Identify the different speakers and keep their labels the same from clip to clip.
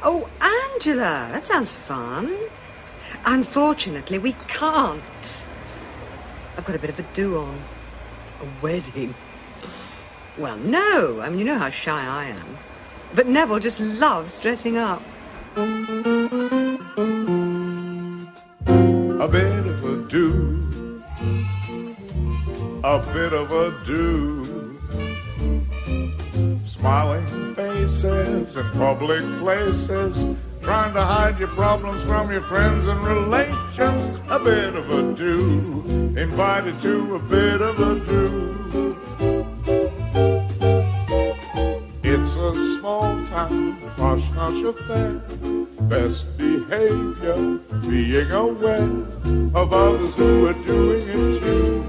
Speaker 1: Oh, Angela, that sounds fun. Unfortunately, we can't. I've got a bit of a do-on. A wedding. Well, no. I mean, you know how shy I am. But Neville just loves dressing up.
Speaker 2: A bit of a do. A bit of a do. Smiling faces in public places, trying to hide your problems from your friends and relations. A bit of a do. Invited to a bit of a do. It's a small town, posh affair. Best behavior, being aware of others who are doing it too.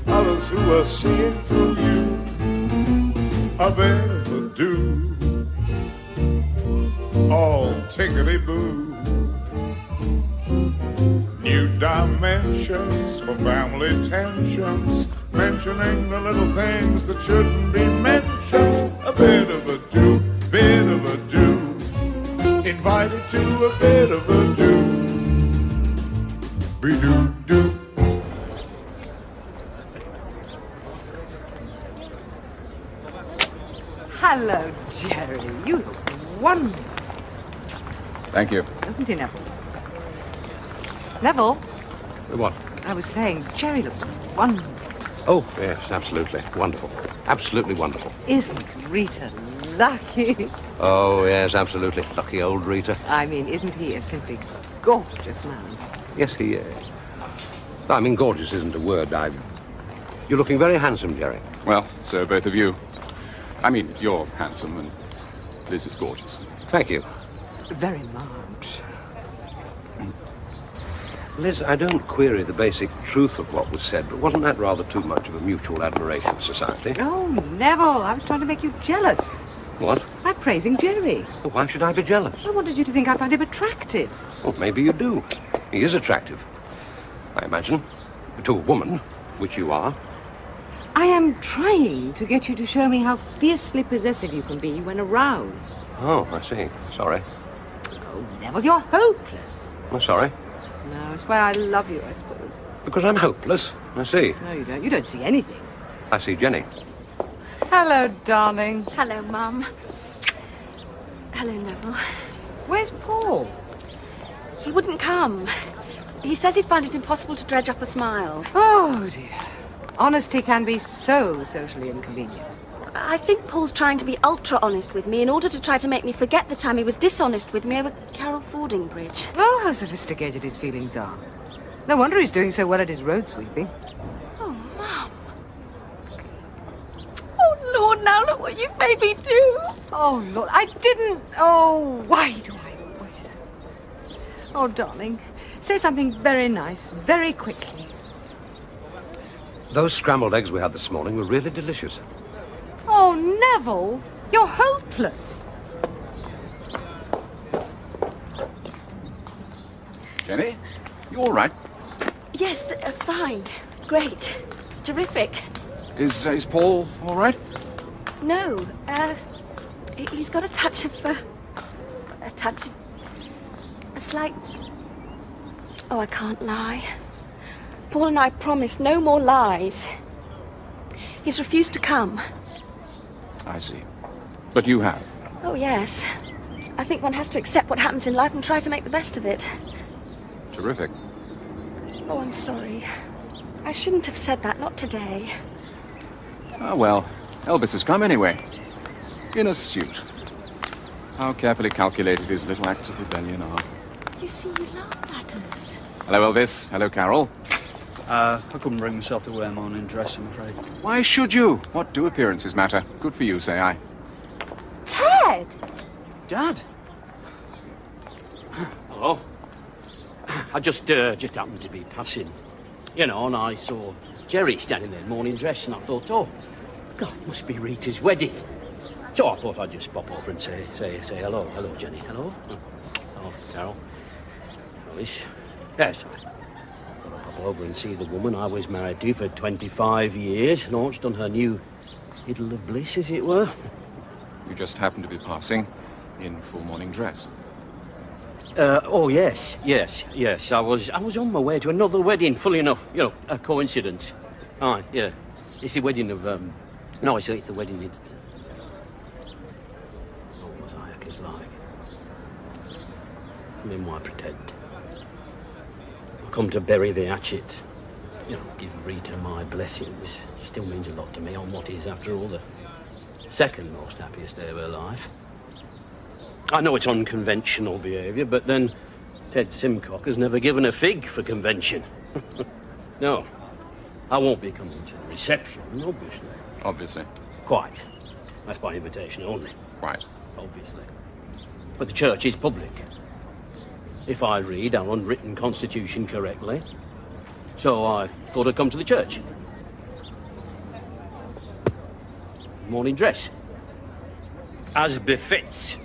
Speaker 2: Others who are seeing through you. A bit of a do. All tickety-boo. New dimensions for family tensions, mentioning the little things that shouldn't be mentioned. A bit of a do, bit of a do. Invited to a bit of a do. Be-do-do.
Speaker 1: Hello, Gerry. You look wonderful.
Speaker 3: Thank you.
Speaker 1: Doesn't he, Neville? Neville?
Speaker 3: What?
Speaker 1: I was saying, Gerry looks wonderful.
Speaker 3: Oh, yes, absolutely. Wonderful. Absolutely wonderful.
Speaker 1: Isn't Rita lucky?
Speaker 3: Oh, yes, absolutely. Lucky old Rita.
Speaker 1: I mean, isn't he a simply gorgeous man?
Speaker 3: Yes, he is. I mean, gorgeous isn't a word. You're looking very handsome, Gerry.
Speaker 4: Well, so both of you. I mean, you're handsome and Liz is gorgeous.
Speaker 3: Thank you.
Speaker 1: Very much.
Speaker 3: Liz, I don't query the basic truth of what was said, but wasn't that rather too much of a mutual admiration society?
Speaker 1: Oh, Neville, I was trying to make you jealous.
Speaker 3: What?
Speaker 1: By praising Gerry.
Speaker 3: Well, why should I be jealous?
Speaker 1: I wanted you to think I found him attractive.
Speaker 3: Well, maybe you do. He is attractive, I imagine. To a woman, which you are.
Speaker 1: I am trying to get you to show me how fiercely possessive you can be when aroused.
Speaker 3: Oh, I see. Sorry.
Speaker 1: Oh, Neville, you're hopeless.
Speaker 3: I'm sorry.
Speaker 1: No, it's why I love you, I suppose.
Speaker 3: Because I'm hopeless. I see.
Speaker 1: No, you don't. You don't see anything.
Speaker 3: I see Jenny.
Speaker 1: Hello, darling.
Speaker 5: Hello, Mum. Hello, Neville.
Speaker 1: Where's Paul?
Speaker 5: He wouldn't come. He says he'd find it impossible to dredge up a smile.
Speaker 1: Oh, dear. Honesty can be so socially inconvenient.
Speaker 5: I think Paul's trying to be ultra-honest with me in order to try to make me forget the time he was dishonest with me over Carroll Fording Bridge.
Speaker 1: Oh, how sophisticated his feelings are. No wonder he's doing so well at his road sweeping.
Speaker 5: Oh, Mum. Oh, Lord, now look what you've made me do.
Speaker 1: Oh, Lord, I didn't... Oh, why do I always... Oh, darling, say something very nice, very quickly.
Speaker 3: Those scrambled eggs we had this morning were really delicious.
Speaker 1: Oh, Neville, you're hopeless.
Speaker 4: Jenny, you all right?
Speaker 5: Yes, fine. Great. Terrific.
Speaker 4: Is Paul all right?
Speaker 5: No, he's got a touch of, a slight... Oh, I can't lie. Paul and I promised no more lies. He's refused to come.
Speaker 4: I see. But you have?
Speaker 5: Oh, yes. I think one has to accept what happens in life and try to make the best of it.
Speaker 4: Terrific.
Speaker 5: Oh, I'm sorry. I shouldn't have said that, not today.
Speaker 4: Ah, well, Elvis has come anyway. In a suit. How carefully calculated his little acts of rebellion are.
Speaker 5: You see, you laugh at us.
Speaker 4: Hello, Elvis. Hello, Carol.
Speaker 6: I couldn't bring myself to wear morning dress, I'm afraid.
Speaker 4: Why should you? What do appearances matter? Good for you, say I.
Speaker 5: Ted!
Speaker 6: Dad?
Speaker 7: Hello. I just happened to be passing, you know, and I saw Gerry standing there in morning dress, and I thought, oh, God, it must be Rita's wedding. So I thought I'd just pop over and say hello. Hello, Jenny. Hello. Hello, Carol. Alice. Yes, I thought I'd pop over and see the woman I was married to for 25 years, launched on her new idyll of bliss, as it were.
Speaker 4: You just happened to be passing. In full morning dress.
Speaker 7: Oh, yes. I was on my way to another wedding, fully enough. You know, a coincidence. Aye, yeah. It's the wedding of, No, it's the wedding... What was I like? I mean, why pretend? I come to bury the hatchet. You know, give Rita my blessings. She still means a lot to me on what is, after all, the second most happiest day of her life. I know it's unconventional behaviour, but then Ted Simcock has never given a fig for convention. No, I won't be coming to the reception, obviously.
Speaker 4: Obviously.
Speaker 7: Quite. That's by invitation only.
Speaker 4: Quite.
Speaker 7: Obviously. But the church is public. If I read our unwritten constitution correctly. So I thought I'd come to the church. Morning dress. As befits.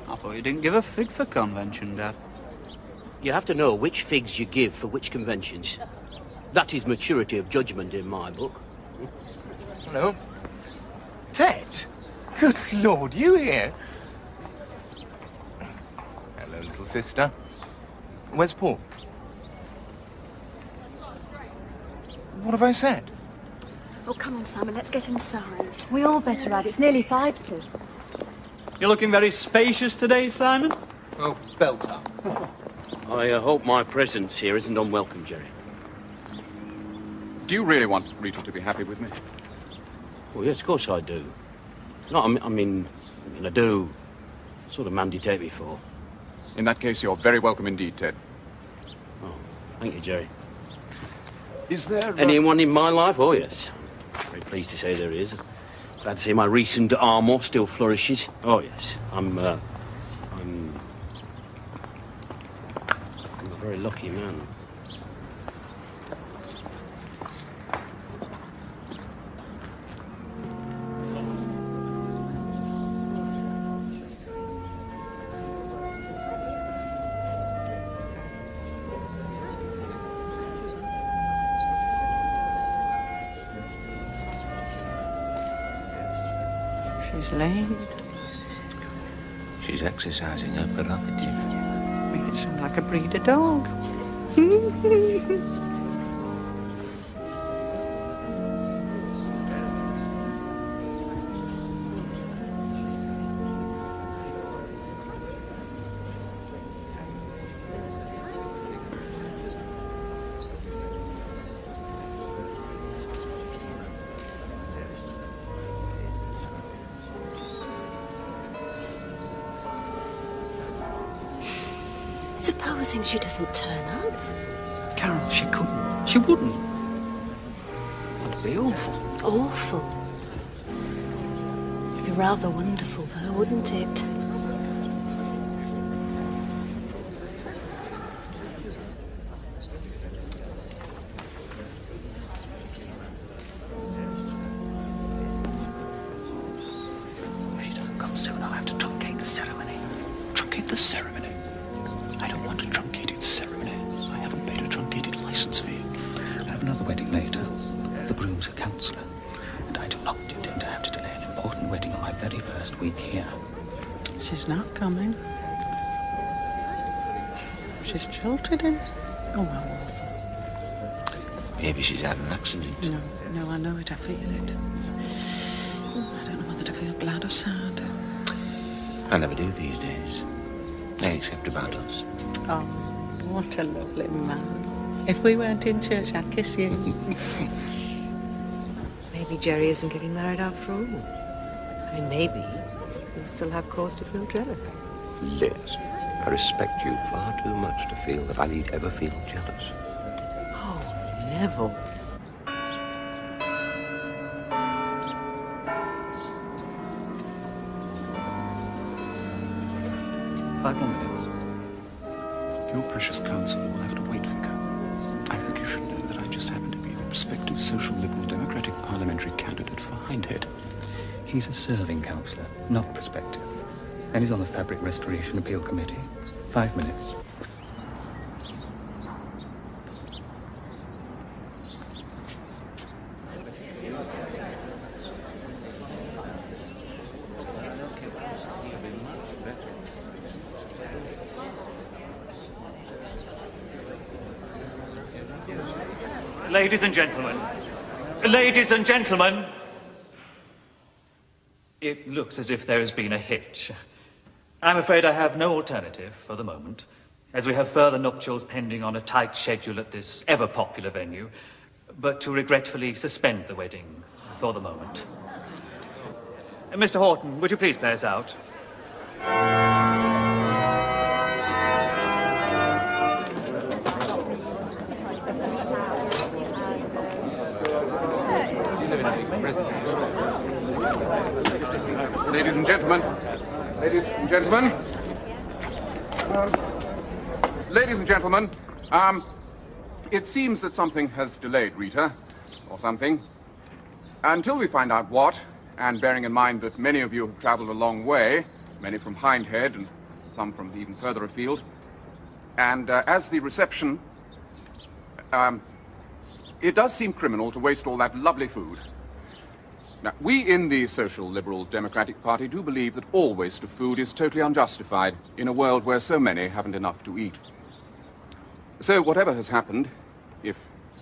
Speaker 6: I thought you didn't give a fig for convention, Dad.
Speaker 7: You have to know which figs you give for which conventions. That is maturity of judgment in my book.
Speaker 8: Hello. Ted? Good Lord, you here? Hello, little sister. Where's Paul? What have I said?
Speaker 5: Oh, come on, Simon, let's get inside. We all better add. It's nearly 5 to.
Speaker 6: You're looking very spacious today, Simon.
Speaker 8: Oh, belt up.
Speaker 7: I hope my presence here isn't unwelcome, Gerry.
Speaker 4: Do you really want Rita to be happy with me?
Speaker 7: Well, yes, of course I do. No, I mean, I do. What sort of man do you take me for?
Speaker 4: In that case, you're very welcome indeed, Ted.
Speaker 7: Oh, thank you, Gerry.
Speaker 4: Is there...
Speaker 7: Anyone in my life? Oh, yes. Very pleased to say there is. Glad to see my recent armour still flourishes. Oh, yes. I'm a very lucky man.
Speaker 9: She's late.
Speaker 8: She's exercising her prerogative.
Speaker 9: Make it sound like a breed of dog.
Speaker 5: Supposing she doesn't turn up?
Speaker 9: Carol, she couldn't. She wouldn't. That'd be awful.
Speaker 5: Awful. It'd be rather wonderful, though, wouldn't it?
Speaker 9: If she doesn't come soon, I'll have to truncate the ceremony. Truncate the ceremony? I don't want a truncated ceremony. I haven't paid a truncated license fee. I have another wedding later. The groom's a counsellor. And I do not intend to have to delay an important wedding on my very first week here. She's not coming. She's jolted in. Oh, well.
Speaker 8: Maybe she's had an accident.
Speaker 9: No, I know it. I feel it. I don't know whether to feel glad or sad.
Speaker 8: I never do these days. Except about us.
Speaker 9: Oh, what a lovely man. If we weren't in church, I'd kiss you.
Speaker 1: Maybe Gerry isn't getting married after all. I mean, maybe he'll still have cause to feel jealous.
Speaker 3: Yes. I respect you far too much to feel that I need ever feel jealous.
Speaker 1: Oh, Neville.
Speaker 9: Five more minutes.
Speaker 4: Your precious counsel will have to wait, Vicar. I think you should know that I just happen to be the prospective social liberal democratic parliamentary candidate for Hindhead.
Speaker 9: He's a serving counsellor, not prospective. And he's on the Fabric Restoration Appeal Committee. 5 minutes.
Speaker 10: Ladies and gentlemen. Ladies and gentlemen. It looks as if there has been a hitch. I'm afraid I have no alternative for the moment, as we have further nuptials pending on a tight schedule at this ever-popular venue, but to regretfully suspend the wedding for the moment. Mr. Horton, would you please play us out?
Speaker 11: Ladies and gentlemen. Ladies and gentlemen. Ladies and gentlemen. It seems that something has delayed Rita, or something. Until we find out what, and bearing in mind that many of you have traveled a long way, many from Hindhead and some from even further afield, and as the reception, it does seem criminal to waste all that lovely food. Now, we in the Social Liberal Democratic Party do believe that all waste of food is totally unjustified in a world where so many haven't enough to eat. So whatever has happened, if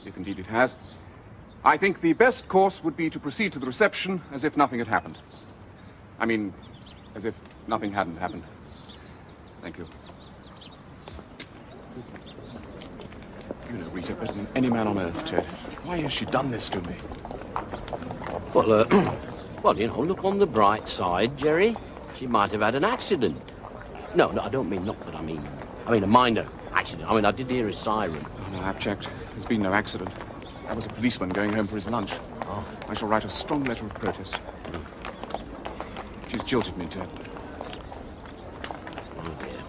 Speaker 11: indeed it has, I think the best course would be to proceed to the reception as if nothing had happened. I mean, as if nothing hadn't happened. Thank you.
Speaker 4: You know Rita better than any man on earth, Ted. Why has she done this to me?
Speaker 7: Well, well, you know, look on the bright side, Gerry. She might have had an accident. No, I don't mean not that. I mean a minor accident. I mean, I did hear a siren.
Speaker 4: Oh, no, I've checked. There's been no accident. That was a policeman going home for his lunch.
Speaker 7: Oh.
Speaker 4: I shall write a strong letter of protest. She's jilted me, Ted.
Speaker 7: Oh, dear.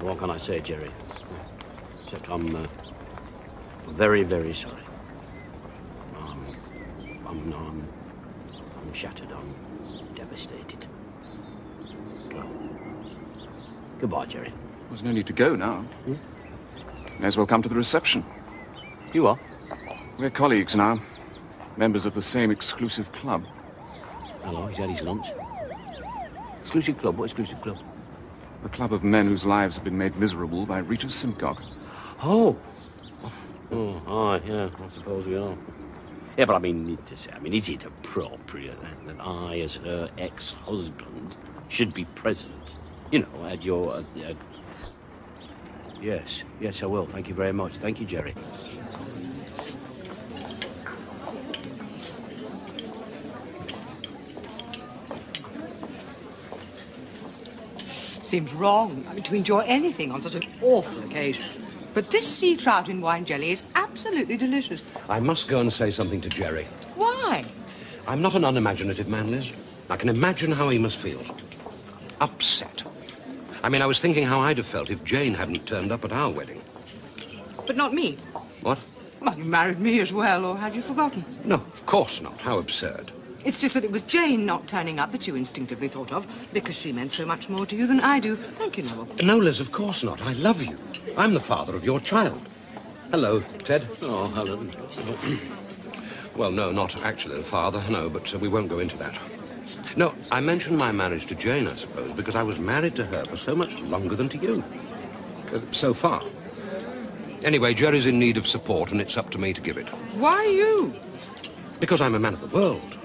Speaker 7: What can I say, Gerry? Except I'm very, very sorry. I'm shattered. I'm devastated. Well, goodbye, Gerry.
Speaker 4: There's no need to go now. May as well come to the reception.
Speaker 7: You are?
Speaker 4: We're colleagues now. Members of the same exclusive club.
Speaker 7: Hello, he's had his lunch. Exclusive club? What exclusive club?
Speaker 4: The club of men whose lives have been made miserable by Rita Simcock.
Speaker 7: Oh. Yeah, I suppose we are. Yeah, but I mean, is it appropriate that I, as her ex-husband, should be present? You know, at your... Yes, I will. Thank you very much. Thank you, Gerry.
Speaker 1: Seems wrong to enjoy anything on such an awful occasion. But this sea trout in wine jelly is absolutely delicious.
Speaker 3: I must go and say something to Gerry.
Speaker 1: Why?
Speaker 3: I'm not an unimaginative man, Liz. I can imagine how he must feel. Upset. I mean, I was thinking how I'd have felt if Jane hadn't turned up at our wedding.
Speaker 1: But not me.
Speaker 3: What?
Speaker 1: Well, you married me as well, or had you forgotten?
Speaker 3: No, of course not. How absurd.
Speaker 1: It's just that it was Jane not turning up that you instinctively thought of, because she meant so much more to you than I do. Thank you, Neville.
Speaker 3: No, Liz, of course not. I love you. I'm the father of your child. Hello, Ted.
Speaker 7: Oh, hello.
Speaker 3: Well, no, not actually the father, no, but we won't go into that. No, I mentioned my marriage to Jane, I suppose, because I was married to her for so much longer than to you. So far. Anyway, Gerry's in need of support, and it's up to me to give it.
Speaker 1: Why you?
Speaker 3: Because I'm a man of the world.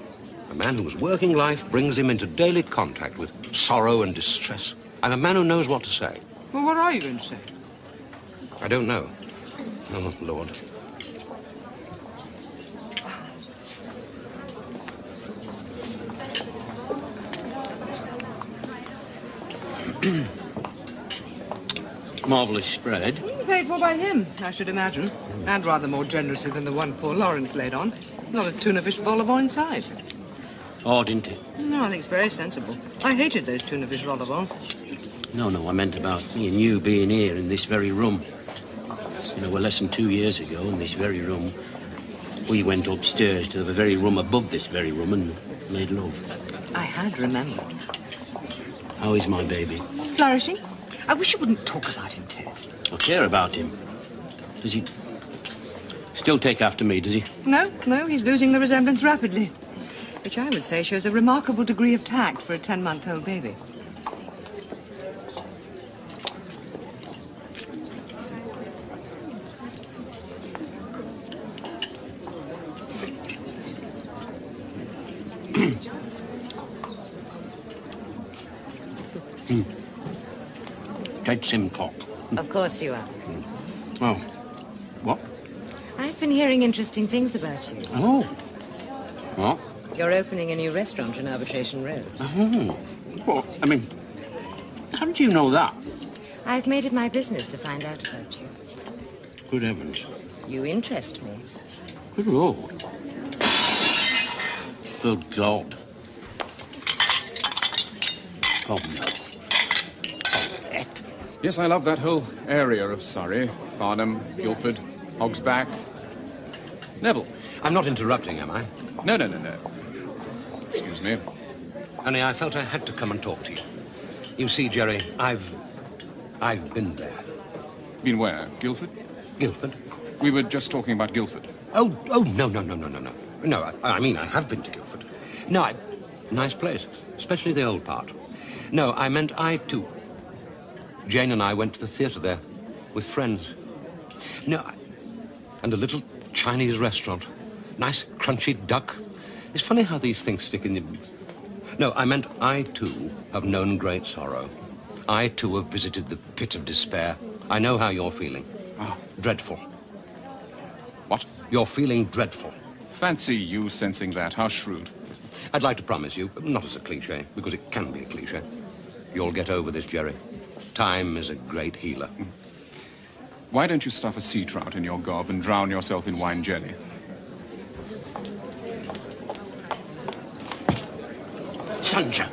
Speaker 3: A man whose working life brings him into daily contact with sorrow and distress. I'm a man who knows what to say.
Speaker 1: Well, what are you going to say?
Speaker 3: I don't know. Oh, Lord.
Speaker 7: Marvellous spread.
Speaker 1: Paid for by him, I should imagine. And rather more generously than the one poor Lawrence laid on. Not a tuna fish vol au vent inside.
Speaker 7: Oh, didn't it?
Speaker 1: No, I think it's very sensible. I hated those tuna fish vol au vents.
Speaker 7: No, I meant about me and you being here in this very room. You know, well, less than 2 years ago, in this very room, we went upstairs to the very room above this very room and made love.
Speaker 1: I had remembered.
Speaker 7: How is my baby?
Speaker 1: Flourishing. I wish you wouldn't talk about him, Ted.
Speaker 7: I care about him. Does he still take after me, does he?
Speaker 1: No, he's losing the resemblance rapidly. Which I would say shows a remarkable degree of tact for a 10-month-old baby.
Speaker 7: Dead Simcock.
Speaker 12: Of course you are.
Speaker 7: Oh. What?
Speaker 12: I've been hearing interesting things about you.
Speaker 7: Oh. What?
Speaker 12: You're opening a new restaurant on Arbitration Road.
Speaker 7: Oh. Well, I mean, how did you know that?
Speaker 12: I've made it my business to find out about you.
Speaker 7: Good heavens.
Speaker 12: You interest me.
Speaker 7: Good Lord. Good God. Oh, no.
Speaker 11: Yes, I love that whole area of Surrey. Farnham, Guildford, Hog's Back. Neville.
Speaker 3: I'm not interrupting, am I?
Speaker 11: No. Excuse me.
Speaker 3: Only I felt I had to come and talk to you. You see, Gerry, I've been there.
Speaker 11: Been where? Guildford?
Speaker 3: Guildford?
Speaker 11: We were just talking about Guildford.
Speaker 3: Oh, no. No, I mean, I have been to Guildford. No, nice place, especially the old part. No, I meant I, too. Jane and I went to the theatre there with friends. No, and a little Chinese restaurant. Nice crunchy duck. It's funny how these things stick in your... No, I meant I, too, have known great sorrow. I, too, have visited the pit of despair. I know how you're feeling. Dreadful.
Speaker 11: What?
Speaker 3: You're feeling dreadful.
Speaker 11: Fancy you sensing that. How shrewd.
Speaker 3: I'd like to promise you, not as a cliché, because it can be a cliché, you'll get over this, Gerry. Time is a great healer.
Speaker 11: Why don't you stuff a sea trout in your gob and drown yourself in wine jelly?
Speaker 7: Sandra,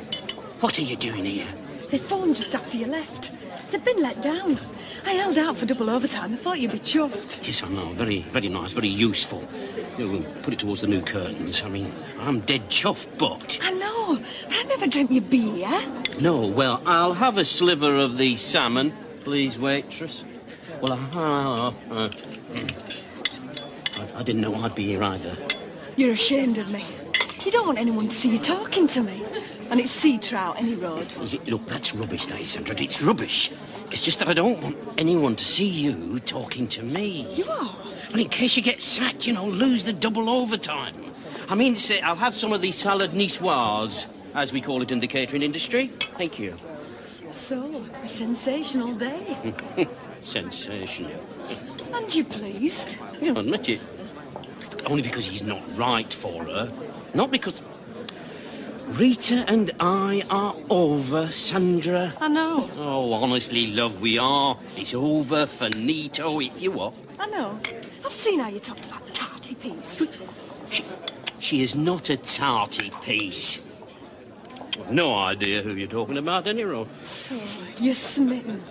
Speaker 7: what are you doing here?
Speaker 13: They phoned just after you left. They'd been let down. I held out for double overtime. I thought you'd be chuffed.
Speaker 7: Yes, I know. Very, very nice, very useful. You'll put it towards the new curtains. I mean, I'm dead chuffed, but...
Speaker 13: I know, but I never drank your beer.
Speaker 7: No, well, I'll have a sliver of the salmon, please, waitress. Well, I didn't know I'd be here either.
Speaker 13: You're ashamed of me. You don't want anyone to see you talking to me. And it's sea trout, any road.
Speaker 7: Look, that's rubbish, that is, Sandra. It's rubbish. It's just that I don't want anyone to see you talking to me.
Speaker 13: You are?
Speaker 7: Well, in case you get sacked, lose the double overtime. I mean, say, I'll have some of the salad niçoise, as we call it in the catering industry. Thank you.
Speaker 13: So, a sensational day.
Speaker 7: Sensational.
Speaker 13: And you pleased?
Speaker 7: I'll admit it. Only because he's not right for her. Not because... Rita and I are over, Sandra.
Speaker 13: I know.
Speaker 7: Oh, honestly, love, we are. It's over, finito, if you what.
Speaker 13: I know. I've seen how you talk to that tarty piece.
Speaker 7: She is not a tarty piece. I've no idea who you're talking about, anyway.
Speaker 13: So, you're smitten.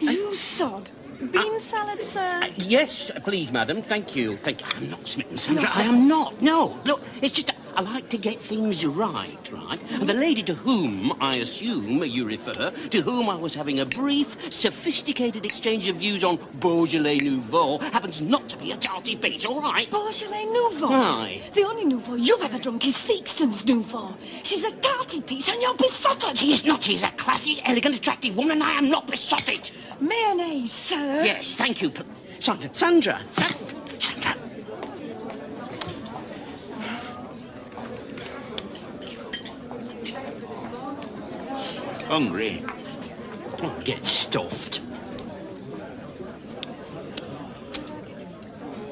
Speaker 13: You sod. Bean salad, sir?
Speaker 7: Yes, please, madam. Thank you. I'm not smitten, Sandra.
Speaker 13: No.
Speaker 7: I am not. No. Look, it's just... I like to get things right? And the lady to whom I assume you refer, to whom I was having a brief, sophisticated exchange of views on Beaujolais Nouveau, happens not to be a tarty piece, all right?
Speaker 13: Beaujolais Nouveau?
Speaker 7: Aye.
Speaker 13: The only Nouveau you've ever drunk is Theakston's Nouveau. She's a tarty piece and you're besotted.
Speaker 7: She is not. She's a classy, elegant, attractive woman, and I am not besotted.
Speaker 13: Mayonnaise, sir?
Speaker 7: Yes, thank you. Sandra.
Speaker 8: Hungry?
Speaker 7: Oh, get stuffed.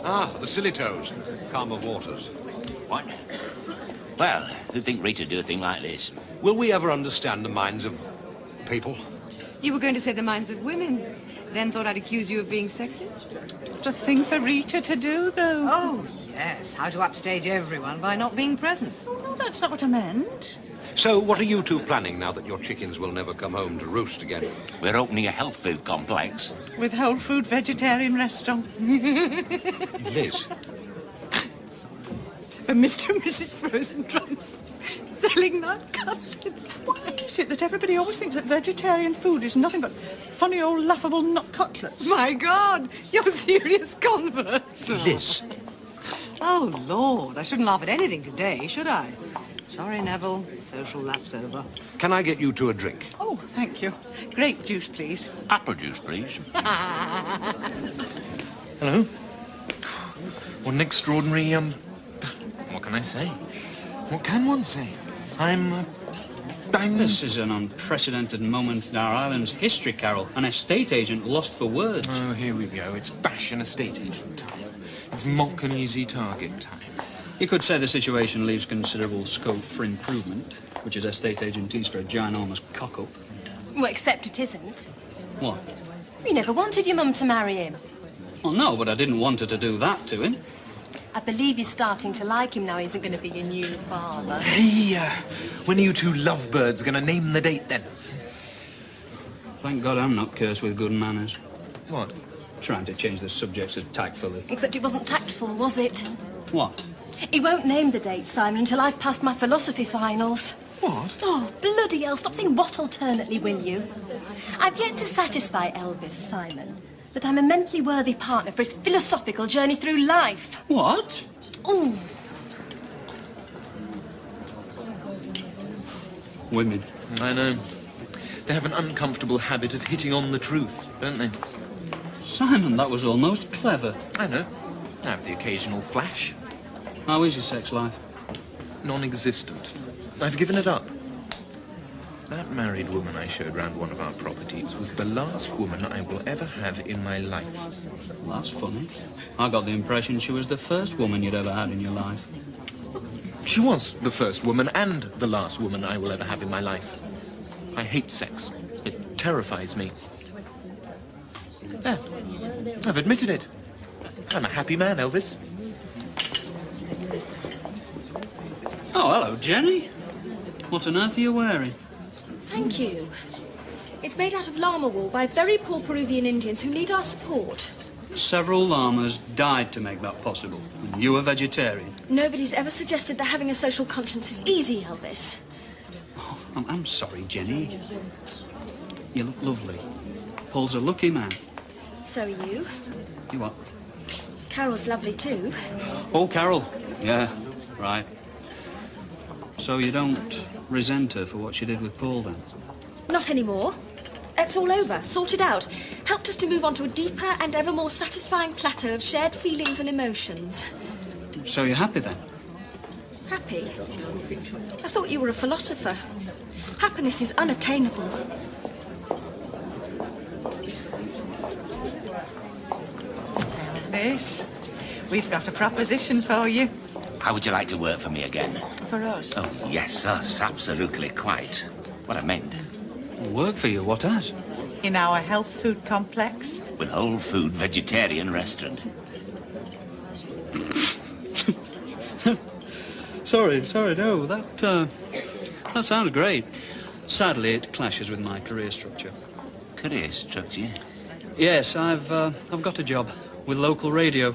Speaker 3: The silly toes. Calmer waters.
Speaker 8: What? Well, who'd think Rita do a thing like this?
Speaker 3: Will we ever understand the minds of people?
Speaker 12: You were going to say the minds of women. Then thought I'd accuse you of being sexist.
Speaker 14: What a thing for Rita to do, though.
Speaker 1: Oh, yes. How to upstage everyone by not being present.
Speaker 14: Oh, no, that's not what I meant.
Speaker 3: So, what are you two planning now that your chickens will never come home to roost again?
Speaker 8: We're opening a health food complex.
Speaker 14: With whole food vegetarian restaurant.
Speaker 3: Liz.
Speaker 14: Mr. and Mrs. Frozen Drums selling nut cutlets. Why is it that everybody always thinks that vegetarian food is nothing but funny old laughable nut cutlets?
Speaker 1: My God, you're serious converts.
Speaker 3: Liz.
Speaker 1: Oh, Lord, I shouldn't laugh at anything today, should I? Sorry, Neville. Social lapse over.
Speaker 3: Can I get you two a drink?
Speaker 14: Oh, thank you. Grape juice, please.
Speaker 8: Apple juice, please.
Speaker 15: Hello. What an extraordinary, what can I say? What can one say?
Speaker 6: This is an unprecedented moment in our island's history, Carol. An estate agent lost for words.
Speaker 8: Oh, here we go. It's bash and estate agent time. It's mock and easy target time.
Speaker 6: You could say the situation leaves considerable scope for improvement, which is estate agentese for a ginormous cock-up.
Speaker 15: Well, except it isn't.
Speaker 6: What?
Speaker 15: You never wanted your mum to marry him.
Speaker 6: Well, no, but I didn't want her to do that to him.
Speaker 15: I believe you're starting to like him now. He isn't going to be your new father.
Speaker 8: Hey, when are you two lovebirds going to name the date, then?
Speaker 6: Thank God I'm not cursed with good manners.
Speaker 8: What?
Speaker 6: Trying to change the subject so tactfully.
Speaker 15: Except it wasn't tactful, was it?
Speaker 6: What?
Speaker 15: He won't name the date, Simon, until I've passed my philosophy finals.
Speaker 8: What?
Speaker 15: Oh, bloody hell, stop saying what alternately, will you? I've yet to satisfy Elvis, Simon, that I'm a mentally worthy partner for his philosophical journey through life.
Speaker 6: What?
Speaker 15: Ooh.
Speaker 6: Women.
Speaker 8: I know. They have an uncomfortable habit of hitting on the truth, don't they?
Speaker 6: Simon, that was almost clever.
Speaker 8: I know. I have the occasional flash.
Speaker 6: How is your sex life?
Speaker 8: Non-existent. I've given it up. That married woman I showed round one of our properties was the last woman I will ever have in my life.
Speaker 6: Well, that's funny. I got the impression she was the first woman you'd ever had in your life.
Speaker 8: She was the first woman and the last woman I will ever have in my life. I hate sex. It terrifies me. There. I've admitted it. I'm a happy man, Elvis.
Speaker 6: Oh, hello, Jenny. What on earth are you wearing?
Speaker 5: Thank you. It's made out of llama wool by very poor Peruvian Indians who need our support.
Speaker 6: Several llamas died to make that possible. And you a vegetarian?
Speaker 5: Nobody's ever suggested that having a social conscience is easy, Elvis.
Speaker 6: Oh, I'm sorry, Jenny. You look lovely. Paul's a lucky man.
Speaker 5: So are you.
Speaker 6: You what?
Speaker 5: Carol's lovely too.
Speaker 6: Oh, Carol. Yeah, right. So you don't resent her for what she did with Paul, then?
Speaker 5: Not anymore. It's all over, sorted out. Helped us to move on to a deeper and ever more satisfying plateau of shared feelings and emotions.
Speaker 6: So you're happy, then?
Speaker 5: Happy? I thought you were a philosopher. Happiness is unattainable.
Speaker 14: Elvis, we've got a proposition for you.
Speaker 16: How would you like to work for me again?
Speaker 14: For us?
Speaker 16: Oh, yes, us. Absolutely, quite. What I meant.
Speaker 6: Work for you? What as?
Speaker 14: In our health food complex.
Speaker 16: With whole food vegetarian restaurant.
Speaker 6: Sorry, no. That sounds great. Sadly, it clashes with my career structure.
Speaker 16: Career structure?
Speaker 6: Yes, I've got a job with local radio.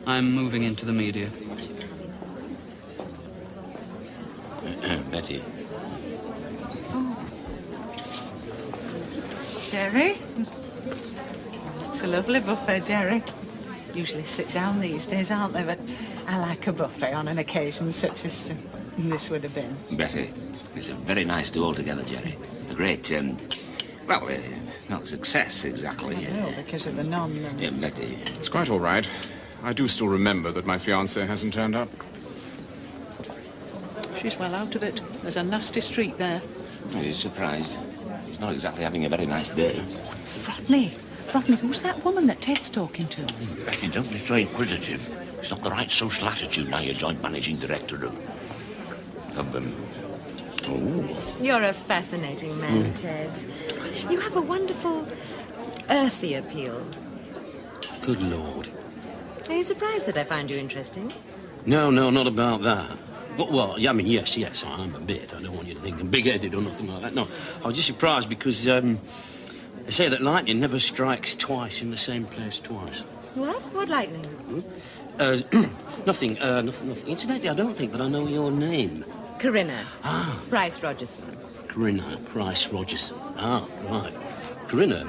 Speaker 6: I'm moving into the media.
Speaker 16: Betty.
Speaker 14: Oh. Gerry? It's a lovely buffet, Gerry. Usually sit down these days, aren't they? But I like a buffet on an occasion such as this would have been.
Speaker 16: Betty, it's a very nice do altogether, Gerry. A great, not success exactly.
Speaker 14: Well, because of the non...
Speaker 16: Yeah, Betty.
Speaker 11: It's quite all right. I do still remember that my fiancée hasn't turned up.
Speaker 14: She's well out of it. There's a nasty streak there.
Speaker 16: He's surprised. He's not exactly having a very nice day.
Speaker 14: Rodney, who's that woman that Ted's talking to?
Speaker 16: Betty, don't be so inquisitive. It's not the right social attitude now you're joint managing director of Oh.
Speaker 17: You're a fascinating man, Ted. You have a wonderful earthy appeal.
Speaker 3: Good Lord.
Speaker 17: Are you surprised that I find you interesting?
Speaker 3: No, not about that. But, well, yeah, I mean, yes, I am a bit. I don't want you to think I'm big-headed or nothing like that. No, I was just surprised because they say that lightning never strikes twice in the same place twice.
Speaker 17: What? What lightning?
Speaker 3: Nothing. Incidentally, I don't think that I know your name.
Speaker 17: Corinna.
Speaker 3: Ah.
Speaker 17: Price Rogerson.
Speaker 3: Corinna Price Rogerson. Ah, right. Corinna,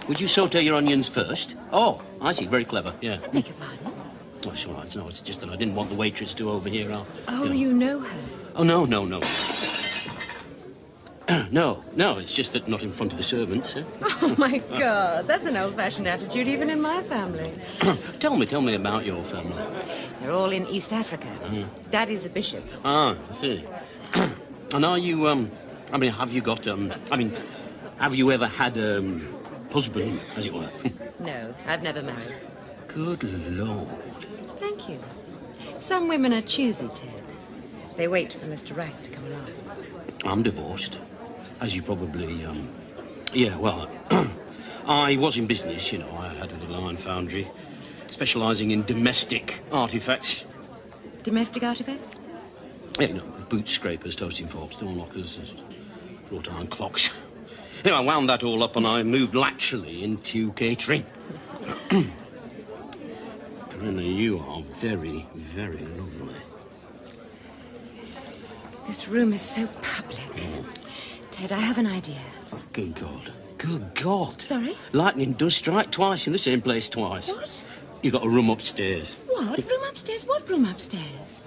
Speaker 3: would you saute your onions first? Oh, I see. Very clever, yeah.
Speaker 17: Beg your pardon?
Speaker 3: Oh, it's all right. No, it's just that I didn't want the waitress to overhear our...
Speaker 17: You know her?
Speaker 3: Oh, no. No, it's just that not in front of the servants.
Speaker 17: Oh, my God. That's an old-fashioned attitude even in my family.
Speaker 3: Tell me about your family.
Speaker 17: They're all in East Africa. Daddy's a bishop.
Speaker 3: Ah, I see.
Speaker 7: And are you, I mean, have you got, have you ever had a husband, as it were?
Speaker 17: No, I've never married.
Speaker 7: Good Lord.
Speaker 17: Thank you. Some women are choosy, Ted. They wait for Mr. Right to come along.
Speaker 7: I'm divorced, as you probably, yeah, well, I was in business, you know. I had a little iron foundry, specialising in domestic artefacts.
Speaker 17: Domestic artifacts?
Speaker 7: Yeah, you know, boot scrapers, toasting forks, door knockers, wrought iron clocks. You know, I wound that all up and I moved laterally into catering. Corinna, you are very, very lovely.
Speaker 17: This room is so public. Ted, I have an idea.
Speaker 7: Good God. Good God.
Speaker 17: Sorry?
Speaker 7: Lightning does strike twice in the same place twice.
Speaker 17: What?
Speaker 7: You got a room upstairs.
Speaker 17: What? Room upstairs? What room upstairs?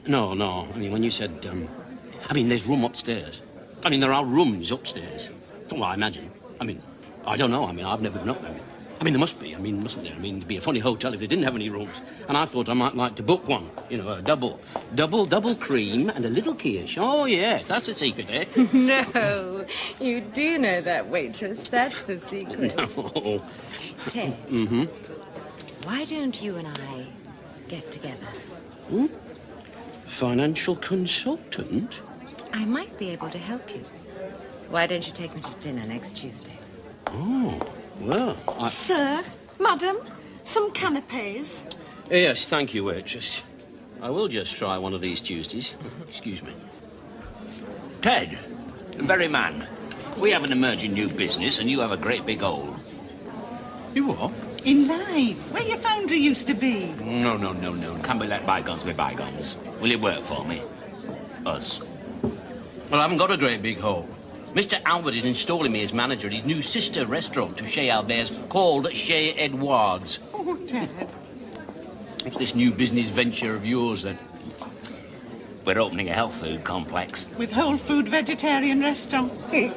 Speaker 7: No. I mean, when you said, there's room upstairs. I mean, there are rooms upstairs. Well, I imagine. I mean, I don't know. I mean, I've never been up there. I mean, there must be. I mean, mustn't there? I mean, it'd be a funny hotel if they didn't have any rooms. And I thought I might like to book one. You know, a double cream and a little quiche. Oh, yes, that's the secret, eh?
Speaker 17: No, you do know that, waitress. That's the secret.
Speaker 7: No.
Speaker 17: Ted,
Speaker 7: Mm-hmm.
Speaker 17: why don't you and I get together?
Speaker 7: Hmm? Financial consultant?
Speaker 17: I might be able to help you. Why don't you take me to dinner next Tuesday?
Speaker 7: Oh, well,
Speaker 13: Sir, madam, some canapes.
Speaker 7: Yes, thank you, waitress. I will just try one of these Tuesdays. Excuse me.
Speaker 16: Ted, the very man. We have an emerging new business and you have a great big hole.
Speaker 14: You what? In Live, where your foundry used to be.
Speaker 16: No. Can't we let bygones be bygones? Will it work for me? Us.
Speaker 7: Well, I haven't got a great big hole. Mr. Albert is installing me as manager at his new sister restaurant to Chez Albert's called Chez Edouard's.
Speaker 14: Oh, Ted.
Speaker 7: What's this new business venture of yours, then?
Speaker 16: We're opening a health food complex.
Speaker 14: With whole food vegetarian restaurant. Yes,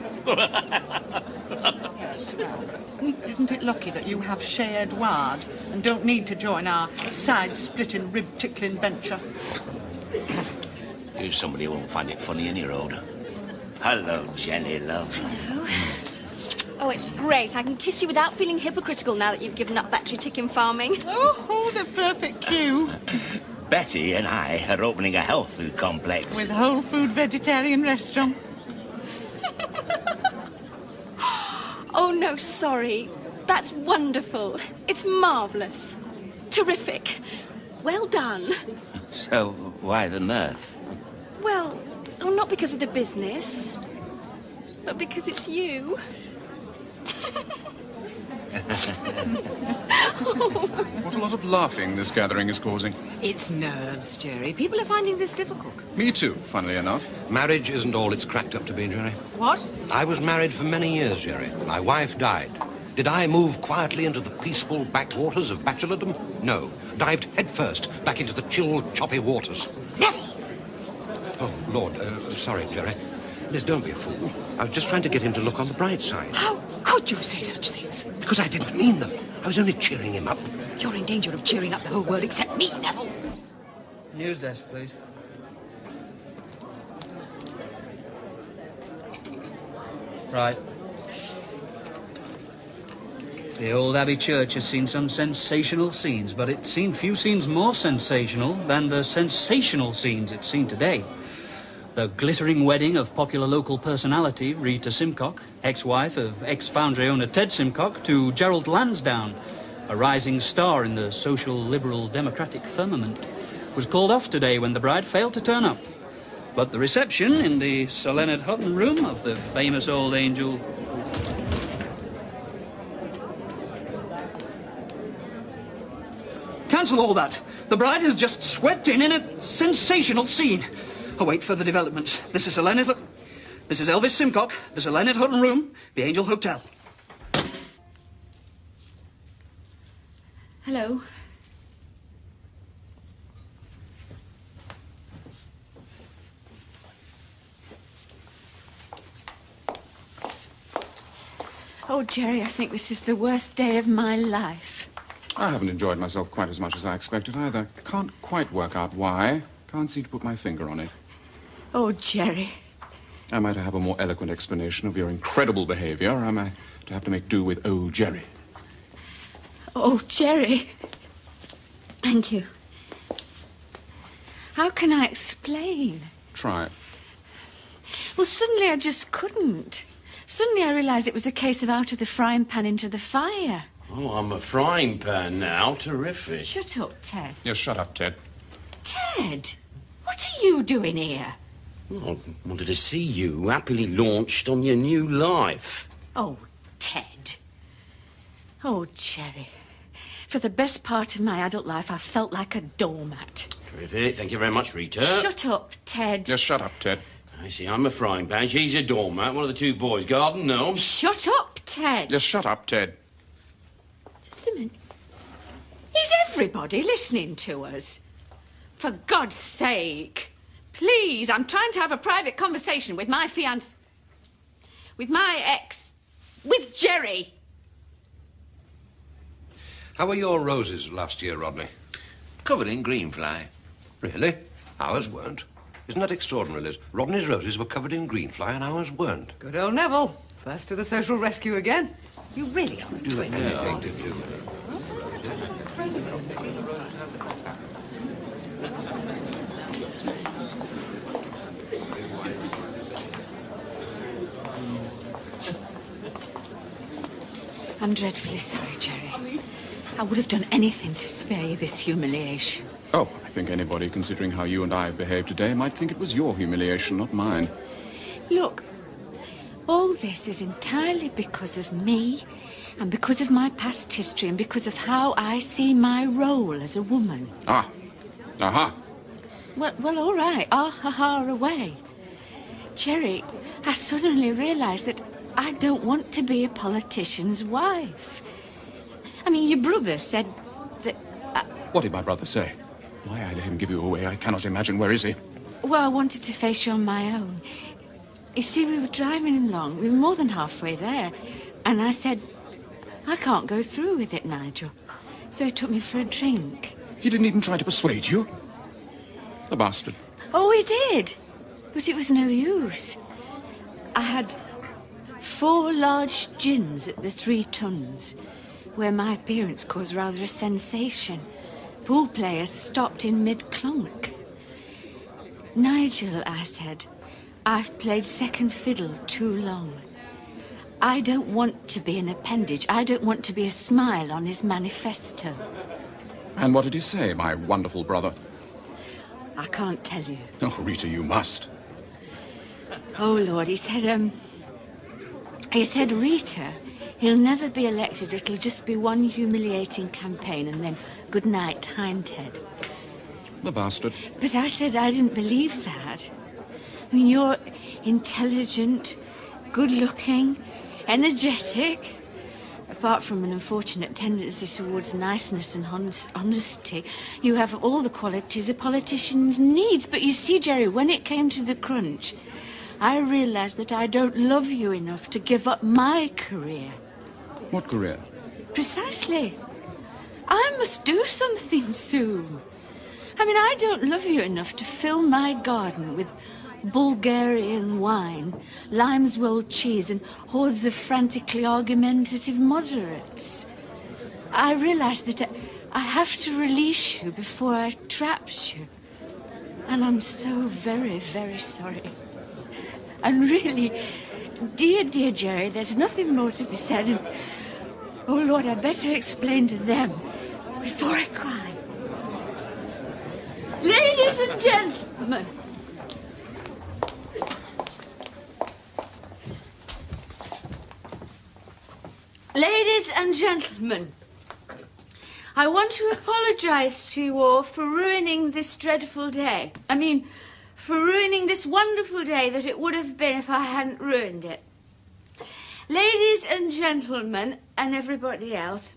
Speaker 14: well, isn't it lucky that you have Chez Edouard and don't need to join our side-splitting, rib-tickling venture?
Speaker 16: You're somebody who won't find it funny any road. Hello, Jenny, love.
Speaker 5: Hello. Oh, it's great. I can kiss you without feeling hypocritical now that you've given up battery chicken farming.
Speaker 14: Oh, the perfect cue.
Speaker 16: Betty and I are opening a health food complex.
Speaker 14: With whole food vegetarian restaurant.
Speaker 5: Oh, no, sorry. That's wonderful. It's marvellous. Terrific. Well done.
Speaker 16: So, why the mirth?
Speaker 5: Well, not because of the business, but because it's you.
Speaker 11: What a lot of laughing this gathering is causing.
Speaker 12: It's nerves, Gerry. People are finding this difficult.
Speaker 11: Me too, funnily enough.
Speaker 3: Marriage isn't all it's cracked up to be, Gerry.
Speaker 12: What?
Speaker 3: I was married for many years, Gerry. My wife died. Did I move quietly into the peaceful backwaters of bachelordom? No. Dived headfirst back into the chill, choppy waters.
Speaker 12: Neville!
Speaker 3: Oh, Lord, sorry, Gerry. Liz, don't be a fool. I was just trying to get him to look on the bright side.
Speaker 12: How could you say such things?
Speaker 3: Because I didn't mean them. I was only cheering him up.
Speaker 12: You're in danger of cheering up the whole world except me, Neville.
Speaker 6: News desk, please. Right. The old Abbey Church has seen some sensational scenes, but it's seen few scenes more sensational than the sensational scenes it's seen today. The glittering wedding of popular local personality Rita Simcock, ex-wife of ex-foundry owner Ted Simcock, to Gerald Lansdowne, a rising star in the social liberal democratic firmament, was called off today when the bride failed to turn up. But the reception in the Sir Leonard Hutton room of the famous old angel... Cancel all that. The bride has just swept in a sensational scene. Await further developments. This is Sir Leonard... This is Elvis Simcock, the Sir Leonard Hutton room, the Angel Hotel.
Speaker 17: Hello. Oh, Gerry, I think this is the worst day of my life.
Speaker 11: I haven't enjoyed myself quite as much as I expected either. Can't quite work out why. Can't seem to put my finger on it.
Speaker 14: Oh, Gerry.
Speaker 11: Am I to have a more eloquent explanation of your incredible behaviour, or am I to have to make do with "Oh, Gerry"?
Speaker 14: Oh, Gerry. Thank you. How can I explain?
Speaker 11: Try it.
Speaker 14: Well, suddenly I just couldn't. Suddenly I realised it was a case of out of the frying pan into the fire.
Speaker 7: Oh, I'm a frying pan now. Terrific.
Speaker 14: Shut up, Ted.
Speaker 11: Yes, shut up, Ted.
Speaker 14: Ted, what are you doing here?
Speaker 7: Well, I wanted to see you happily launched on your new life.
Speaker 14: Oh, Ted. Oh, Gerry. For the best part of my adult life, I felt like a doormat.
Speaker 7: Terrific. Thank you very much, Rita.
Speaker 14: Shut up, Ted.
Speaker 11: Yes, shut up, Ted.
Speaker 7: I see, I'm a frying pan. She's a doormat. One of the two boys. Garden gnome.
Speaker 14: Shut up, Ted.
Speaker 11: Yes, shut up, Ted.
Speaker 14: Just a minute. Is everybody listening to us? For God's sake. Please, I'm trying to have a private conversation with my fiancé... with my ex... with Gerry.
Speaker 3: How were your roses last year, Rodney?
Speaker 16: Covered in greenfly.
Speaker 3: Really? Ours weren't. Isn't that extraordinary, Liz? Rodney's roses were covered in greenfly and ours weren't.
Speaker 12: Good old Neville. First to the social rescue again. You really are a twin.
Speaker 3: Anything to do.
Speaker 14: 'I'm dreadfully sorry, Gerry. I would have done anything to spare you this humiliation.
Speaker 11: Oh, I think anybody, considering how you and I have behaved today, might think it was your humiliation, not mine.
Speaker 14: Look, all this is entirely because of me, and because of my past history, and because of how I see my role as a woman.
Speaker 11: Ah. Aha.
Speaker 14: Well, all right. Ah-ha-ha away. Gerry, I suddenly realised that I don't want to be a politician's wife. I mean, your brother said that...
Speaker 11: What did my brother say? Why I let him give you away, I cannot imagine. Where is he?
Speaker 14: Well, I wanted to face you on my own. You see, we were driving along. We were more than halfway there. And I said, I can't go through with it, Nigel. So he took me for a drink.
Speaker 11: He didn't even try to persuade you? The bastard.
Speaker 14: Oh, he did. But it was no use. I had 4 large gins at the 3 Tons, where my appearance caused rather a sensation. Pool players stopped in mid-clunk. Nigel, I said, I've played second fiddle too long. I don't want to be an appendage. I don't want to be a smile on his manifesto.
Speaker 11: And what did he say, my wonderful brother?
Speaker 14: I can't tell you.
Speaker 11: Oh, Rita, you must.
Speaker 14: Oh, Lord, he said, Rita, he'll never be elected. It'll just be one humiliating campaign and then good night, Hindhead.
Speaker 11: The bastard.
Speaker 14: But I said I didn't believe that. I mean, you're intelligent, good-looking, energetic. Apart from an unfortunate tendency towards niceness and honesty, you have all the qualities a politician needs. But you see, Gerry, when it came to the crunch, I realised that I don't love you enough to give up my career.
Speaker 11: What career?
Speaker 14: Precisely. I must do something soon. I mean, I don't love you enough to fill my garden with Bulgarian wine, limes rolled cheese, and hordes of frantically argumentative moderates. I realised that I have to release you before I traps you. And I'm so very, very sorry. And really, dear, dear Gerry, there's nothing more to be said. And, oh, Lord, I'd better explain to them before I cry. Ladies and gentlemen. Ladies and gentlemen, I want to apologise to you all for ruining this dreadful day. I mean, for ruining this wonderful day that it would have been if I hadn't ruined it. Ladies and gentlemen, and everybody else,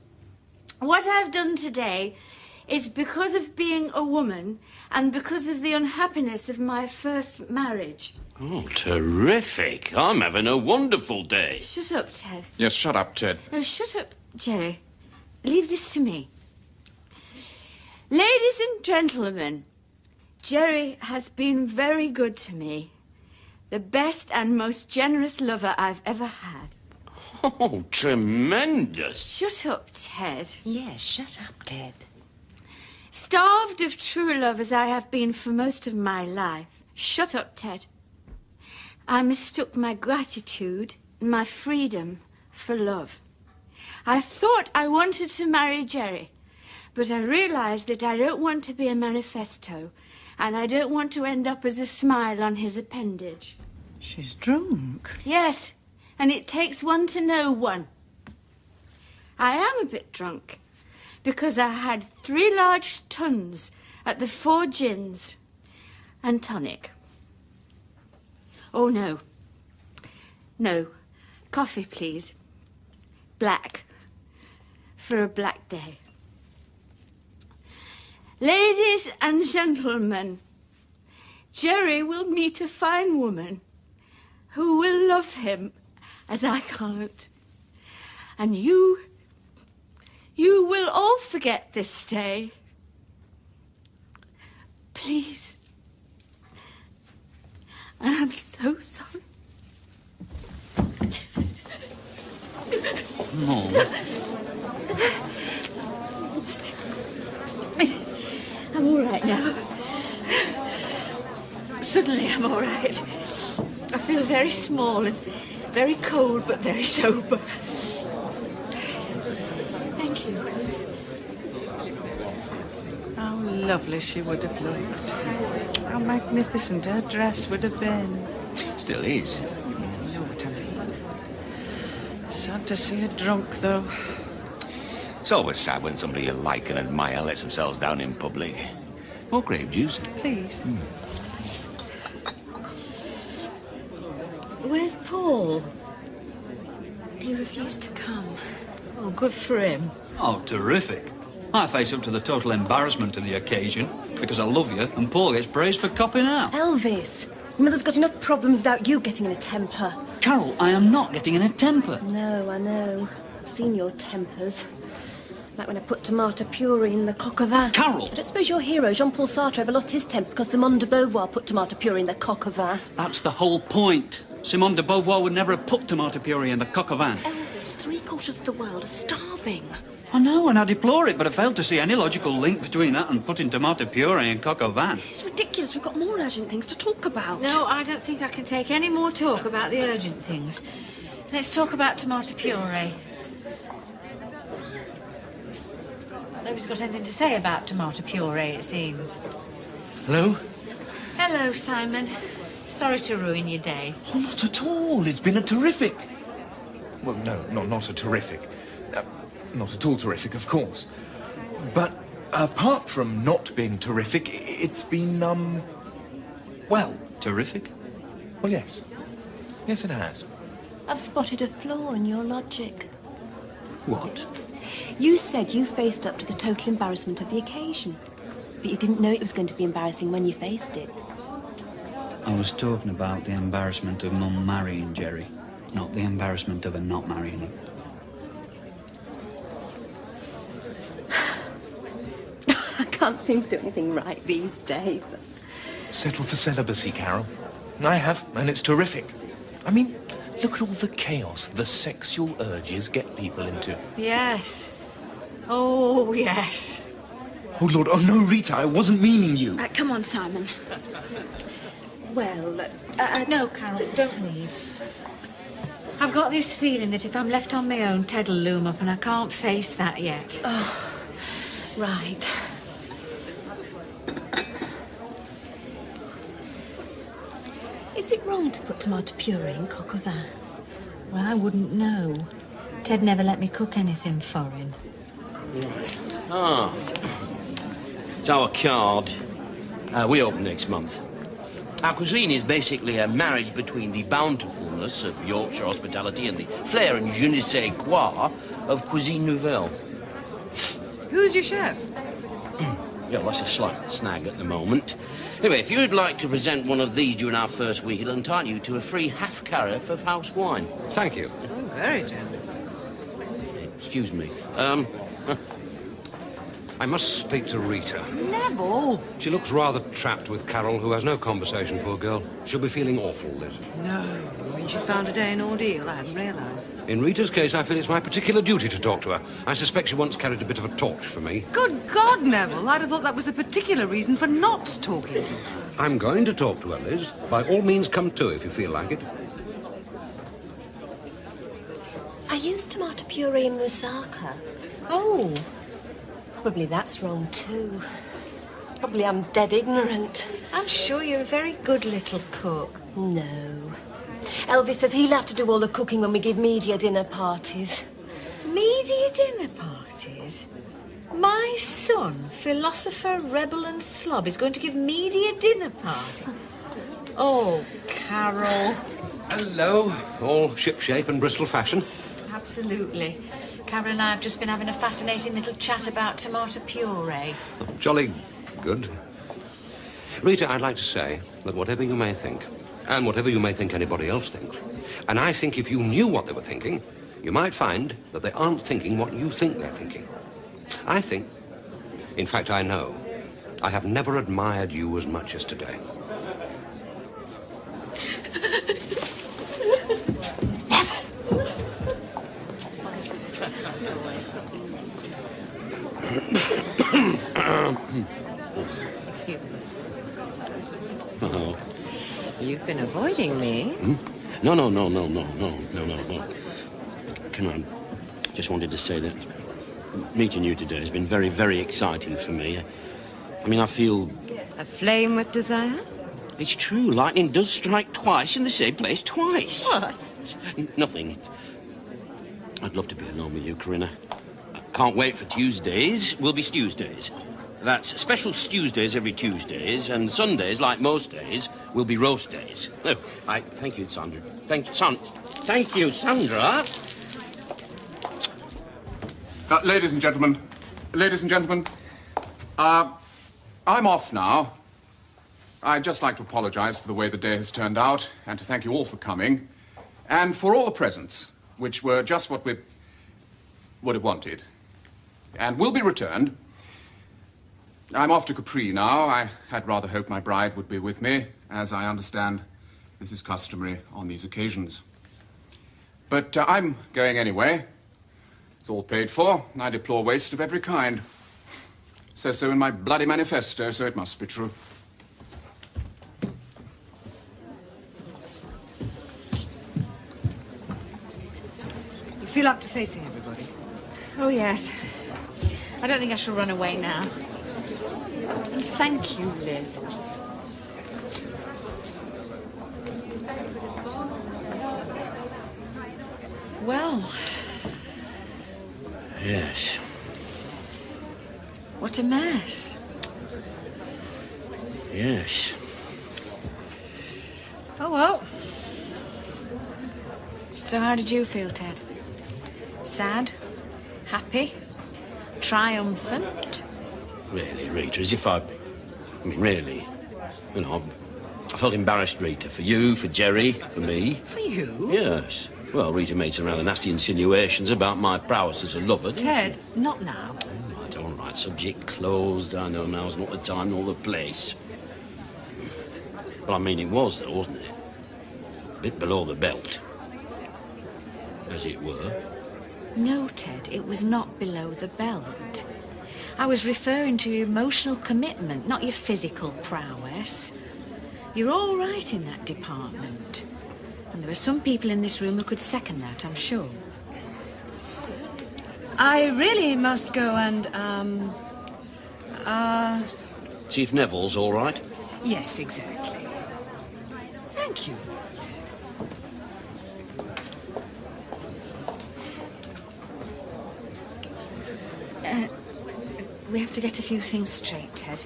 Speaker 14: what I've done today is because of being a woman and because of the unhappiness of my first marriage.
Speaker 7: Oh, terrific. I'm having a wonderful day.
Speaker 14: Shut up, Ted.
Speaker 11: Yes, shut up, Ted.
Speaker 14: No, shut up, Gerry. Leave this to me. Ladies and gentlemen, Gerry has been very good to me. The best and most generous lover I've ever had.
Speaker 7: Oh, tremendous.
Speaker 14: Shut up, Ted.
Speaker 17: Yes, shut up, Ted.
Speaker 14: Starved of true love as I have been for most of my life. Shut up, Ted. I mistook my gratitude and my freedom for love. I thought I wanted to marry Gerry, but I realised that I don't want to be a manifesto, and I don't want to end up as a smile on his appendage.
Speaker 17: She's drunk.
Speaker 14: Yes, and it takes one to know one. I am a bit drunk, because I had 3 large tons at the 4 gins and tonic. Oh, no. No. Coffee, please. Black. For a black day. Ladies and gentlemen, Gerry will meet a fine woman who will love him as I can't. And you will all forget this day. Please. And I'm so sorry.
Speaker 6: Mom.
Speaker 14: I'm all right now. Suddenly I'm all right. I feel very small and very cold, but very sober. Thank you.
Speaker 17: How lovely she would have looked. How magnificent her dress would have been.
Speaker 16: Still is.
Speaker 17: You know what I mean. Sad to see her drunk, though.
Speaker 16: It's always sad when somebody you like and admire lets themselves down in public. More grape juice?
Speaker 17: Please. Where's Paul? He refused to come. Oh, good for him.
Speaker 6: Oh, terrific. I face up to the total embarrassment of the occasion because I love you and Paul gets praised for copping out.
Speaker 15: Elvis, your mother's got enough problems without you getting in a temper.
Speaker 6: Carol, I am not getting in a temper.
Speaker 15: No, I know. I've seen your tempers. Like when I put tomato puree in the coq au vin.
Speaker 6: Carol!
Speaker 15: I don't suppose your hero, Jean-Paul Sartre, ever lost his temper because Simone de Beauvoir put tomato puree in the coq au vin.
Speaker 6: That's the whole point. Simone de Beauvoir would never have put tomato puree in the coq au vin.
Speaker 15: Elvis, 3/4 of the world are starving.
Speaker 6: I know, and I deplore it, but I fail to see any logical link between that and putting tomato puree in coq au vin.
Speaker 15: This is ridiculous. We've got more urgent things to talk about.
Speaker 17: No, I don't think I can take any more talk about the urgent things. Let's talk about tomato puree. Nobody's got anything to say about tomato puree, it seems.
Speaker 8: Hello?
Speaker 17: Hello, Simon. Sorry to ruin your day.
Speaker 8: Oh, not at all. It's been a terrific... Well, no, not a terrific. Not at all terrific, of course. But apart from not being terrific, it's been, well...
Speaker 6: Terrific?
Speaker 8: Well, yes. Yes, it has.
Speaker 15: I've spotted a flaw in your logic.
Speaker 8: What?
Speaker 15: You said you faced up to the total embarrassment of the occasion. But you didn't know it was going to be embarrassing when you faced it.
Speaker 6: I was talking about the embarrassment of Mum marrying Gerry, not the embarrassment of her not marrying him.
Speaker 15: I can't seem to do anything right these days.
Speaker 8: Settle for celibacy, Carol. I have, and it's terrific. I mean, look at all the chaos the sexual urges get people into.
Speaker 17: Yes. Oh, yes.
Speaker 8: Oh, Lord, oh, no, Rita, I wasn't meaning you.
Speaker 14: Come on, Simon.
Speaker 17: Well, no, Carol, don't leave. I've got this feeling that if I'm left on my own, Ted'll loom up, and I can't face that yet.
Speaker 15: Oh, right. Is it wrong to put tomato puree in coq au vin?
Speaker 17: Well, I wouldn't know. Ted never let me cook anything foreign.
Speaker 7: Ah. It's our card. We open next month. Our cuisine is basically a marriage between the bountifulness of Yorkshire hospitality and the flair and je ne sais quoi of cuisine nouvelle.
Speaker 1: Who's your chef?
Speaker 7: Yeah, well, that's a slight snag at the moment. Anyway, if you'd like to present one of these during our first week, it'll entitle you to a free half-carafe of house wine.
Speaker 3: Thank you.
Speaker 1: Oh, very generous.
Speaker 7: Excuse me.
Speaker 3: I must speak to Rita.
Speaker 1: Neville!
Speaker 3: She looks rather trapped with Carol, who has no conversation, poor girl. She'll be feeling awful, Liz.
Speaker 1: No, I mean, she's found a day an ordeal. I hadn't realised.
Speaker 3: In Rita's case, I feel it's my particular duty to talk to her. I suspect she once carried a bit of a torch for me.
Speaker 1: Good God, Neville! I'd have thought that was a particular reason for not talking to her.
Speaker 3: I'm going to talk to her, Liz. By all means, come too if you feel like it.
Speaker 15: I used tomato puree in moussaka.
Speaker 13: Oh.
Speaker 15: Probably that's wrong too. Probably I'm dead ignorant.
Speaker 13: I'm sure you're a very good little cook.
Speaker 15: No. Elvis says he'll have to do all the cooking when we give media dinner parties.
Speaker 13: Media dinner parties? My son, philosopher, rebel and slob, is going to give media dinner party. Oh, Carol.
Speaker 3: Hello. All shipshape and Bristol fashion.
Speaker 13: Absolutely. Carol and I have just been having a fascinating little chat about tomato puree.
Speaker 3: Jolly good. Rita, I'd like to say that whatever you may think, and whatever you may think anybody else thinks, and I think if you knew what they were thinking, you might find that they aren't thinking what you think they're thinking. I think, in fact, I know, I have never admired you as much as today.
Speaker 1: Excuse me.
Speaker 3: Oh.
Speaker 1: You've been avoiding me.
Speaker 7: No. Come on. Just wanted to say that meeting you today has been very, very exciting for me. I mean, I feel...
Speaker 1: Aflame with desire?
Speaker 7: It's true. Lightning does strike twice in the same place twice.
Speaker 1: What?
Speaker 7: Nothing. I'd love to be alone with you, Corinna. I can't wait for Tuesdays. Will be Tuesdays. That's special Tuesdays every Tuesdays, and Sundays, like most days, will be roast days. Oh, thank you, Sandra. Thank you, Sandra.
Speaker 11: Ladies and gentlemen, I'm off now. I'd just like to apologize for the way the day has turned out, and to thank you all for coming, and for all the presents, which were just what we would have wanted, and will be returned. I'm off to Capri now. I had rather hoped my bride would be with me, as I understand this is customary on these occasions. But I'm going anyway. It's all paid for, and I deplore waste of every kind. It says so in my bloody manifesto, so it must be true.
Speaker 1: You feel up to facing everybody?
Speaker 13: Oh, yes. I don't think I shall run away now. And thank you, Liz. Well...
Speaker 7: Yes.
Speaker 13: What a mess.
Speaker 7: Yes.
Speaker 1: Oh, well.
Speaker 13: So how did you feel, Ted? Sad? Happy? Triumphant?
Speaker 7: Really, Rita, as if I mean, really. You know, I felt embarrassed, Rita, for you, for Gerry, for me.
Speaker 1: For you?
Speaker 7: Yes. Well, Rita made some rather nasty insinuations about my prowess as a lover.
Speaker 1: Ted, not now.
Speaker 7: Right, all right. Subject closed. I know now's not the time nor the place. But I mean, it was, though, wasn't it? A bit below the belt. As it were.
Speaker 13: No, Ted, it was not below the belt. I was referring to your emotional commitment, not your physical prowess. You're all right in that department. And there are some people in this room who could second that, I'm sure.
Speaker 1: I really must go and,
Speaker 7: See if Neville's all right?
Speaker 1: Yes, exactly. Thank you.
Speaker 13: We have to get a few things straight, Ted.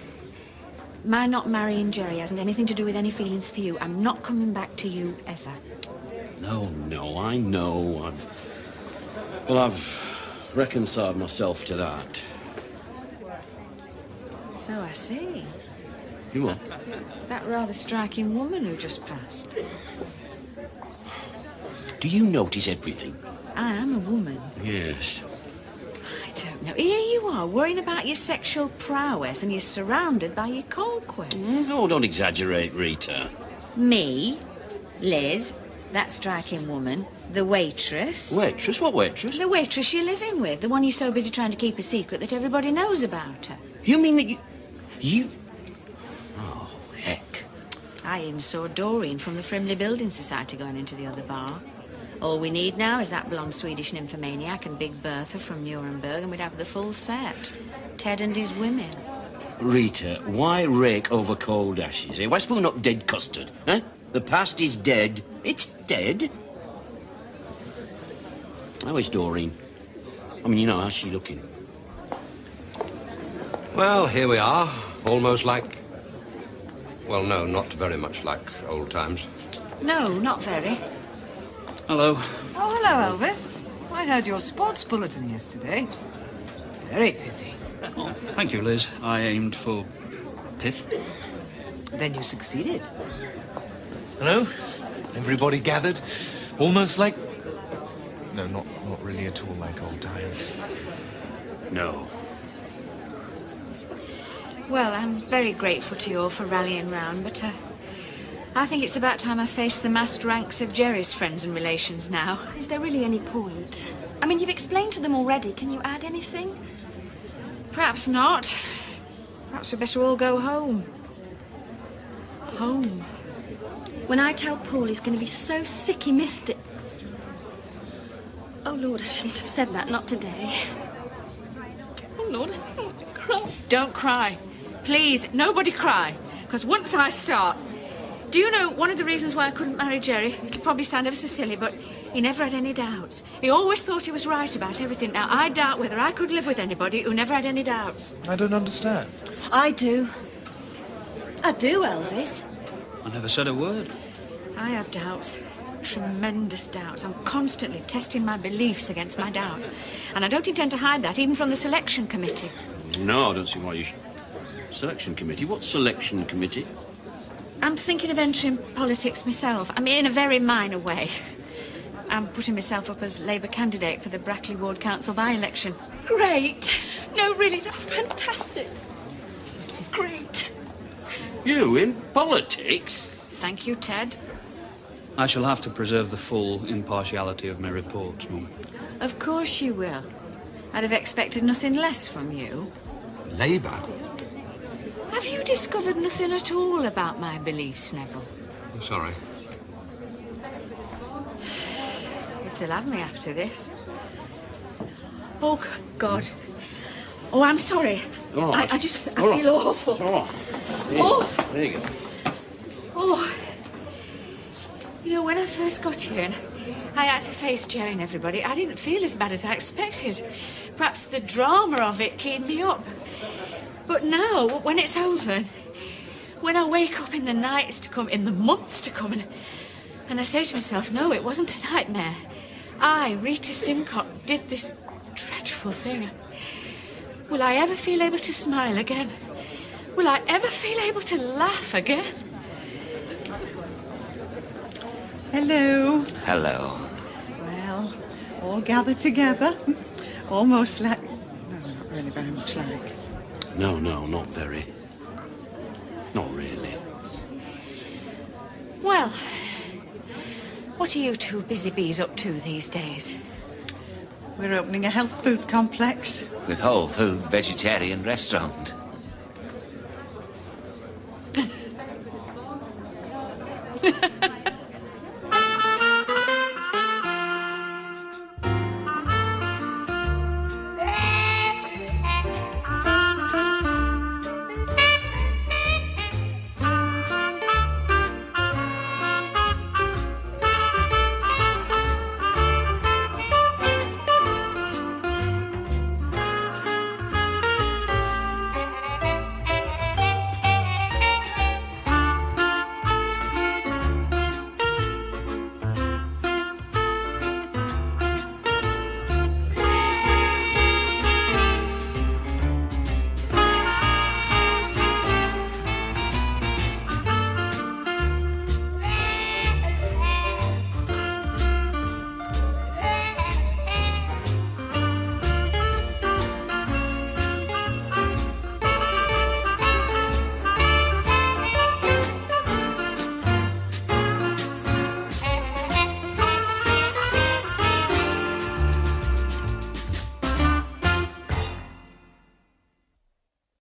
Speaker 13: My not marrying Gerry hasn't anything to do with any feelings for you. I'm not coming back to you ever.
Speaker 7: No, I know. I've reconciled myself to that.
Speaker 13: So I see.
Speaker 7: You what?
Speaker 13: That rather striking woman who just passed.
Speaker 7: Do you notice everything?
Speaker 13: I am a woman.
Speaker 7: Yes.
Speaker 13: I don't Now, here you are, worrying about your sexual prowess, and you're surrounded by your conquests.
Speaker 7: Oh, don't exaggerate, Rita.
Speaker 13: Me, Liz, that striking woman, the waitress.
Speaker 7: Waitress? What waitress?
Speaker 13: The waitress you're living with, the one you're so busy trying to keep a secret that everybody knows about her.
Speaker 7: You mean that you... Oh, heck.
Speaker 13: I even saw Doreen from the Frimley Building Society going into the other bar. All we need now is that blonde Swedish nymphomaniac and Big Bertha from Nuremberg, and we'd have the full set. Ted and his women.
Speaker 7: Rita, why rake over cold ashes, eh? Why spoon up dead custard, eh? The past is dead. It's dead. How is Doreen? I mean, you know, how's she looking?
Speaker 3: Well, here we are. Almost like... Well, no, not very much like old times.
Speaker 13: No, not very.
Speaker 6: Hello.
Speaker 1: Oh, hello, Elvis. I heard your sports bulletin yesterday. Very pithy.
Speaker 6: Oh, thank you, Liz. I aimed for pith.
Speaker 1: Then you succeeded.
Speaker 8: Hello? Everybody gathered? Almost like... No, not really at all like old times.
Speaker 7: No.
Speaker 13: Well, I'm very grateful to you all for rallying round, but I think it's about time I faced the massed ranks of Gerry's friends and relations now.
Speaker 5: Is there really any point? I mean, you've explained to them already. Can you add anything?
Speaker 13: Perhaps not. Perhaps we better all go home. Home.
Speaker 5: When I tell Paul he's going to be so sick he missed it. Oh, Lord, I shouldn't have said that. Not today. Oh, Lord, I don't want to cry.
Speaker 13: Don't cry. Please, nobody cry. Because once I start... Do you know one of the reasons why I couldn't marry Gerry? It'll probably sound ever so silly, but he never had any doubts. He always thought he was right about everything. Now, I doubt whether I could live with anybody who never had any doubts.
Speaker 8: I don't understand.
Speaker 15: I do. I do, Elvis.
Speaker 6: I never said a word.
Speaker 13: I have doubts. Tremendous doubts. I'm constantly testing my beliefs against my doubts. And I don't intend to hide that, even from the selection committee.
Speaker 7: No, I don't see why you should... Selection committee? What selection committee?
Speaker 13: I'm thinking of entering politics myself. I mean, in a very minor way. I'm putting myself up as Labour candidate for the Brackley Ward Council by-election.
Speaker 5: Great. No, really, that's fantastic. Great.
Speaker 7: You in politics?
Speaker 13: Thank you, Ted.
Speaker 6: I shall have to preserve the full impartiality of my reports, Mum.
Speaker 13: Of course you will. I'd have expected nothing less from you.
Speaker 3: Labour?
Speaker 13: Have you discovered nothing at all about my beliefs, Neville?
Speaker 3: I'm sorry.
Speaker 13: If they'll have me after this. Oh, God. Oh, I'm sorry.
Speaker 7: All right.
Speaker 13: I feel awful.
Speaker 7: All right.
Speaker 13: Oh.
Speaker 7: There you go.
Speaker 13: Oh. You know, when I first got here and I had to face Gerry and everybody, I didn't feel as bad as I expected. Perhaps the drama of it keyed me up. But now, when it's over, when I wake up in the nights to come, in the months to come, and I say to myself, no, it wasn't a nightmare. I, Rita Simcock, did this dreadful thing. Will I ever feel able to smile again? Will I ever feel able to laugh again?
Speaker 18: Hello.
Speaker 16: Hello.
Speaker 18: Well, all gathered together. Almost like... No, not really very much like.
Speaker 7: No, not very. Not really.
Speaker 13: Well, what are you two busy bees up to these days?
Speaker 18: We're opening a health food complex.
Speaker 16: With whole food vegetarian restaurant.